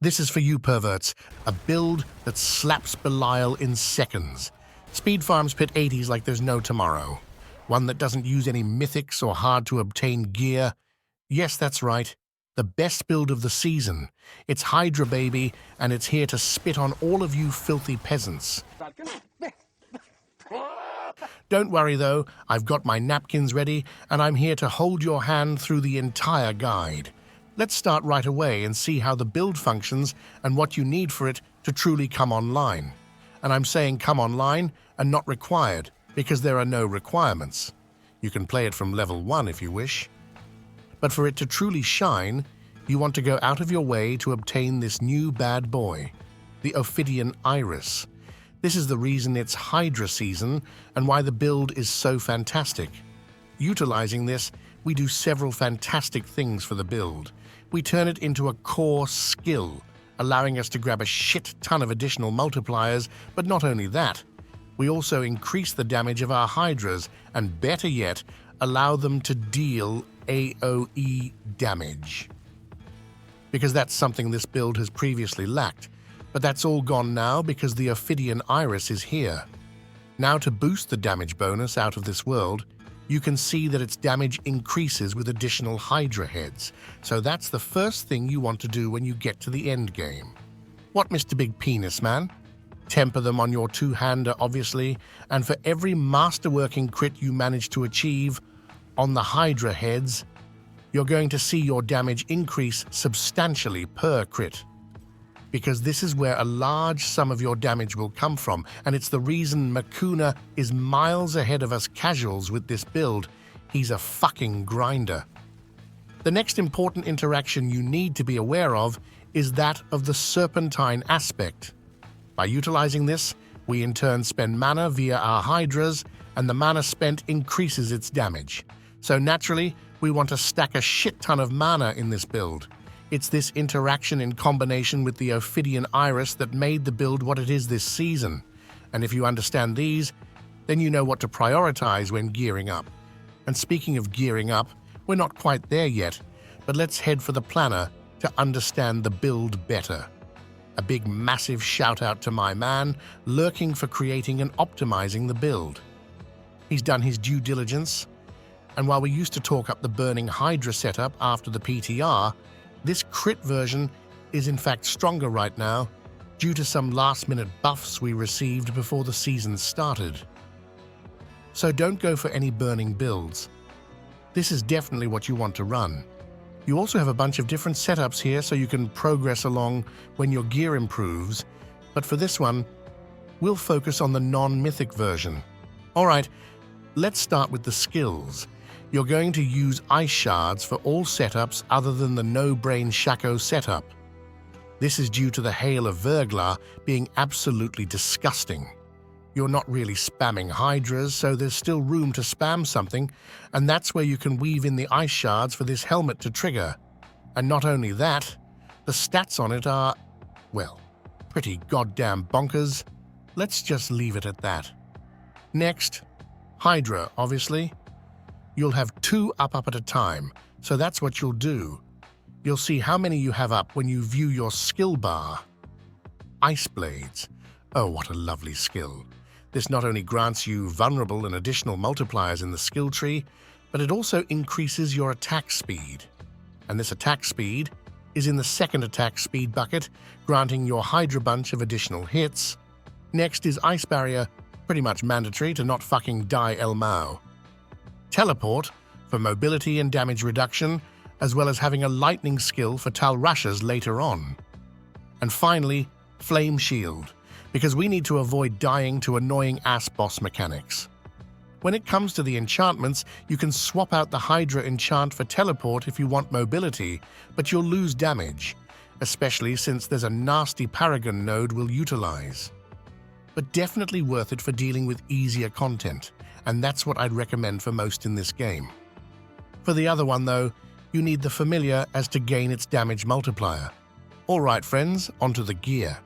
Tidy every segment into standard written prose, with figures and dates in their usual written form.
This is for you perverts, a build that slaps Belial in seconds. Speed farms pit 80s like there's no tomorrow. One that doesn't use any mythics or hard-to-obtain gear. Yes, that's right. The best build of the season. It's Hydra, baby, and it's here to spit on all of you filthy peasants. Don't worry, though. I've got my napkins ready, and I'm here to hold your hand through the entire guide. Let's start right away and see how the build functions and what you need for it to truly come online. And I'm saying come online and not required, because there are no requirements. You can play it from level 1 if you wish. But for it to truly shine, you want to go out of your way to obtain this new bad boy, the Ophidian Iris. This is the reason it's Hydra season and why the build is so fantastic. Utilizing this, we do several fantastic things for the build. We turn it into a core skill, allowing us to grab a shit ton of additional multipliers, but not only that, we also increase the damage of our Hydras and, better yet, allow them to deal AoE damage. Because that's something this build has previously lacked, but that's all gone now because the Ophidian Iris is here. Now, to boost the damage bonus out of this world, you can see that its damage increases with additional Hydra heads, so that's the first thing you want to do when you get to the end game. What, Mr. Big Penis Man? Temper them on your two-hander, obviously, and for every masterworking crit you manage to achieve on the Hydra heads, you're going to see your damage increase substantially per crit. Because this is where a large sum of your damage will come from, and it's the reason Makuna is miles ahead of us casuals with this build. He's a fucking grinder. The next important interaction you need to be aware of is that of the serpentine aspect. By utilizing this, we in turn spend mana via our Hydras, and the mana spent increases its damage. So naturally, we want to stack a shit ton of mana in this build. It's this interaction in combination with the Ophidian Iris that made the build what it is this season. And if you understand these, then you know what to prioritize when gearing up. And speaking of gearing up, we're not quite there yet, but let's head for the planner to understand the build better. A big massive shout out to my man, lurking for creating and optimizing the build. He's done his due diligence, and while we used to talk up the burning Hydra setup after the PTR, this crit version is in fact stronger right now due to some last-minute buffs we received before the season started. So don't go for any burning builds. This is definitely what you want to run. You also have a bunch of different setups here so you can progress along when your gear improves, but for this one, we'll focus on the non-mythic version. Alright, let's start with the skills. You're going to use ice shards for all setups other than the no-brain Shaco setup. This is due to the hail of Verglar being absolutely disgusting. You're not really spamming Hydras, so there's still room to spam something, and that's where you can weave in the ice shards for this helmet to trigger. And not only that, the stats on it are, well, pretty goddamn bonkers. Let's just leave it at that. Next, Hydra, obviously. You'll have 2 up at a time, so that's what you'll do. You'll see how many you have up when you view your skill bar. Ice Blades. Oh, what a lovely skill. This not only grants you vulnerable and additional multipliers in the skill tree, but it also increases your attack speed. And this attack speed is in the second attack speed bucket, granting your Hydra bunch of additional hits. Next is Ice Barrier, pretty much mandatory to not fucking die El Mao. Teleport for mobility and damage reduction, as well as having a lightning skill for Tal Rashes later on. And finally, Flame Shield, because we need to avoid dying to annoying ass boss mechanics. When it comes to the enchantments, you can swap out the Hydra enchant for teleport if you want mobility, but you'll lose damage, especially since there's a nasty Paragon node we'll utilize. But definitely worth it for dealing with easier content, and that's what I'd recommend for most in this game. For the other one though, you need the familiar as to gain its damage multiplier. Alright friends, onto the gear.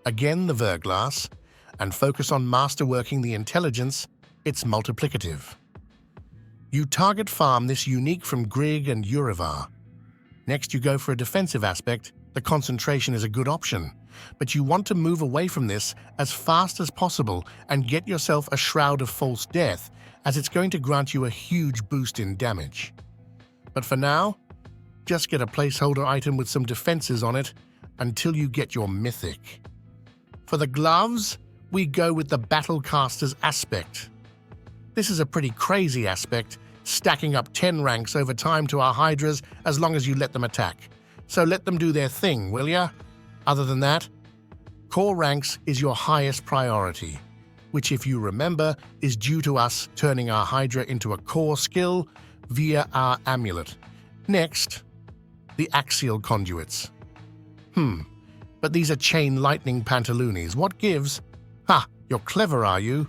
Again the Verglass, and focus on masterworking the intelligence, it's multiplicative. You target farm this unique from Grig and Urivar. Next you go for a defensive aspect, The concentration is a good option, but you want to move away from this as fast as possible and get yourself a Shroud of False Death, as it's going to grant you a huge boost in damage. But for now, just get a placeholder item with some defenses on it until you get your mythic. For the gloves, we go with the Battlecaster's aspect. This is a pretty crazy aspect, stacking up 10 ranks over time to our hydras as long as you let them attack. So let them do their thing, will ya? Other than that, core ranks is your highest priority, which, if you remember, is due to us turning our hydra into a core skill via our amulet. Next, the axial conduits. But these are chain lightning pantaloonies. What gives? Ha, you're clever, are you?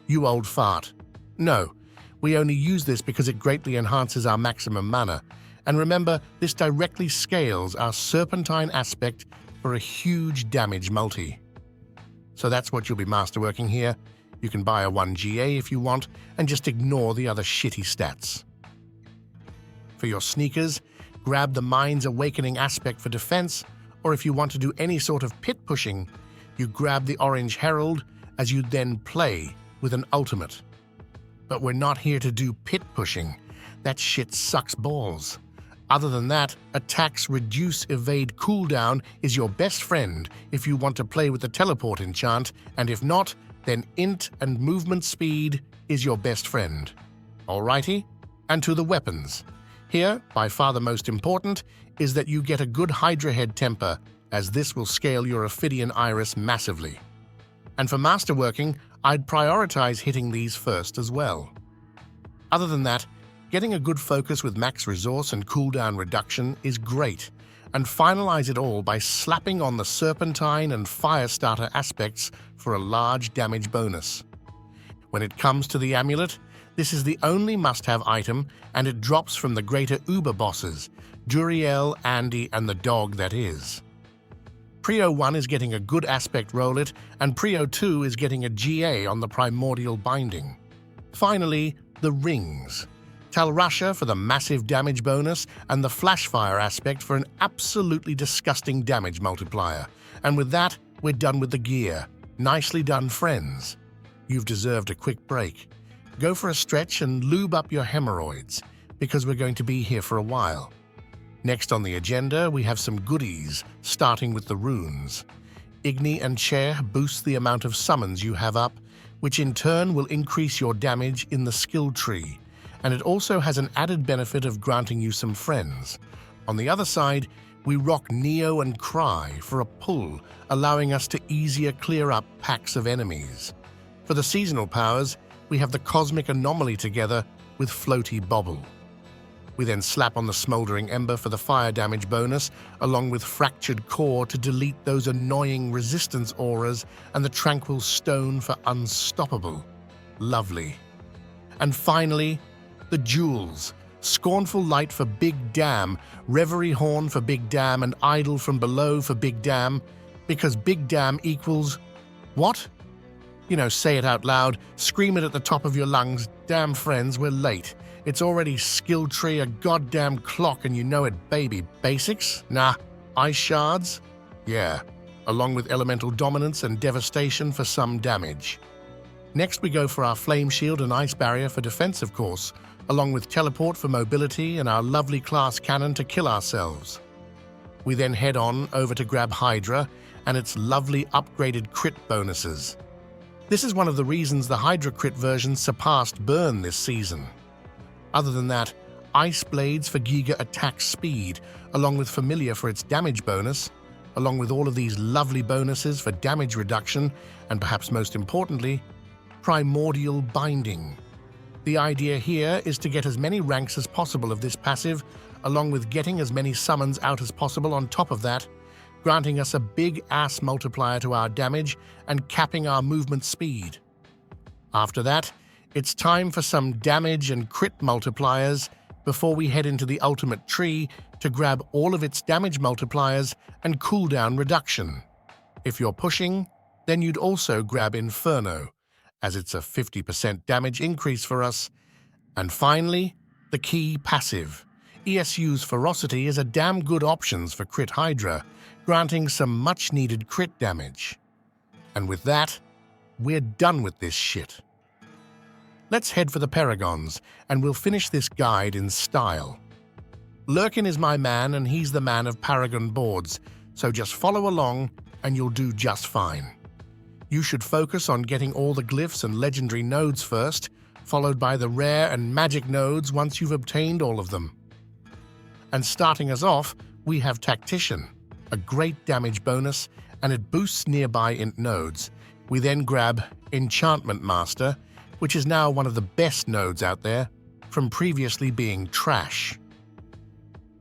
You old fart. No, we only use this because it greatly enhances our maximum mana. And remember, this directly scales our serpentine aspect for a huge damage multi. So that's what you'll be masterworking here. You can buy a 1 GA if you want, and just ignore the other shitty stats. For your sneakers, grab the Mind's Awakening aspect for defense, or if you want to do any sort of pit pushing, you grab the Orange Herald as you then play with an ultimate. But we're not here to do pit pushing. That shit sucks balls. Other than that, attacks reduce evade cooldown is your best friend if you want to play with the teleport enchant, and if not, then int and movement speed is your best friend. Alrighty? And to the weapons. Here, by far the most important, is that you get a good Hydra head temper, as this will scale your Ophidian Iris massively. And for masterworking, I'd prioritize hitting these first as well. Other than that, getting a good focus with max resource and cooldown reduction is great, and finalize it all by slapping on the Serpentine and Firestarter aspects for a large damage bonus. When it comes to the amulet, this is the only must-have item, and it drops from the greater Uber bosses, Duriel, Andy, and the dog that is. Prio 1 is getting a good aspect roll it, and Prio 2 is getting a GA on the Primordial Binding. Finally, the rings. Talrasha for the massive damage bonus, and the Flashfire aspect for an absolutely disgusting damage multiplier. And with that, we're done with the gear. Nicely done, friends. You've deserved a quick break. Go for a stretch and lube up your hemorrhoids, because we're going to be here for a while. Next on the agenda, we have some goodies, starting with the runes. Igni and Chair boost the amount of summons you have up, which in turn will increase your damage in the skill tree, and it also has an added benefit of granting you some friends. On the other side, we rock Neo and Cry for a pull, allowing us to easier clear up packs of enemies. For the seasonal powers, we have the Cosmic Anomaly together with Floaty Bobble. We then slap on the Smoldering Ember for the fire damage bonus, along with Fractured Core to delete those annoying resistance auras, and the Tranquil Stone for Unstoppable. Lovely. And finally, the jewels. Scornful Light for Big Dam, Reverie Horn for Big Dam, and Idol from Below for Big Dam, because Big Dam equals... what? You know, say it out loud, scream it at the top of your lungs. Damn friends, we're late. It's already skill tree, a goddamn clock, and you know it, baby. Basics? Nah. Ice shards? Yeah. Along with elemental dominance and devastation for some damage. Next we go for our flame shield and ice barrier for defense, of course, along with teleport for mobility and our lovely class cannon to kill ourselves. We then head on over to grab Hydra and its lovely upgraded crit bonuses. This is one of the reasons the Hydra crit version surpassed Burn this season. Other than that, Ice Blades for Giga attack speed, along with Familiar for its damage bonus, along with all of these lovely bonuses for damage reduction, and perhaps most importantly, Primordial Binding. The idea here is to get as many ranks as possible of this passive, along with getting as many summons out as possible on top of that, granting us a big-ass multiplier to our damage and capping our movement speed. After that, it's time for some damage and crit multipliers before we head into the ultimate tree to grab all of its damage multipliers and cooldown reduction. If you're pushing, then you'd also grab Inferno, as it's a 50% damage increase for us. And finally, the key passive. ESU's Ferocity is a damn good option for Crit Hydra, granting some much-needed crit damage. And with that, we're done with this shit. Let's head for the Paragons, and we'll finish this guide in style. Lurkin is my man, and he's the man of Paragon boards, so just follow along and you'll do just fine. You should focus on getting all the glyphs and legendary nodes first, followed by the rare and magic nodes once you've obtained all of them. And starting us off, we have Tactician, a great damage bonus, and it boosts nearby int nodes. We then grab Enchantment Master, which is now one of the best nodes out there, from previously being trash.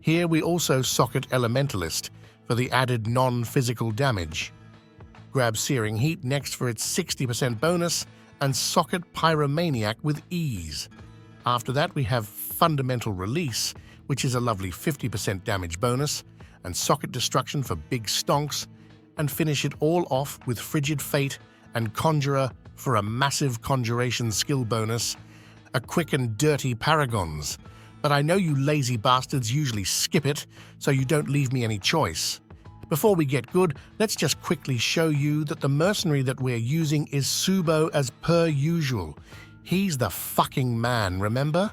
Here we also socket Elementalist for the added non-physical damage. Grab Searing Heat next for its 60% bonus, and socket Pyromaniac with ease. After that we have Fundamental Release, which is a lovely 50% damage bonus, and socket Destruction for big stonks, and finish it all off with Frigid Fate and Conjurer for a massive conjuration skill bonus, a quick and dirty Paragons. But I know you lazy bastards usually skip it, so you don't leave me any choice. Before we get good, let's just quickly show you that the mercenary that we're using is Subo as per usual. He's the fucking man, remember?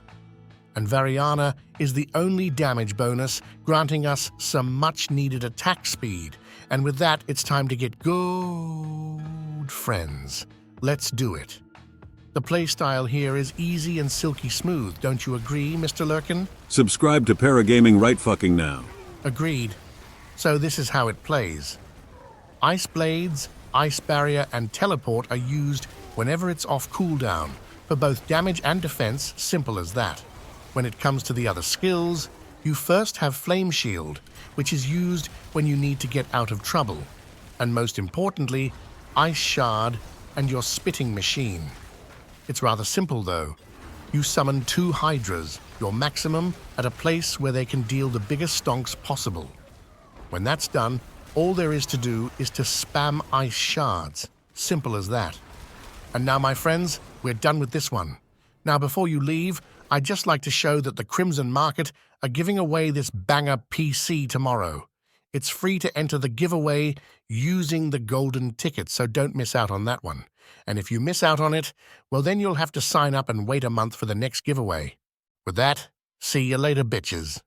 And Variana is the only damage bonus, granting us some much-needed attack speed. And with that, it's time to get good, friends. Let's do it. The playstyle here is easy and silky smooth, don't you agree, Mr. Lurkin? Subscribe to Paragaming right fucking now. Agreed. So this is how it plays. Ice Blades, Ice Barrier, and Teleport are used whenever it's off cooldown, for both damage and defense, simple as that. When it comes to the other skills, you first have Flame Shield, which is used when you need to get out of trouble, and most importantly, Ice Shard and your Spitting Machine. It's rather simple though. You summon 2 hydras, your maximum, at a place where they can deal the biggest stonks possible. When that's done, all there is to do is to spam ice shards. Simple as that. And now, my friends, we're done with this one. Now, before you leave, I'd just like to show that the Crimson Market are giving away this banger PC tomorrow. It's free to enter the giveaway using the golden ticket, so don't miss out on that one. And if you miss out on it, well then you'll have to sign up and wait a month for the next giveaway. With that, see you later, bitches.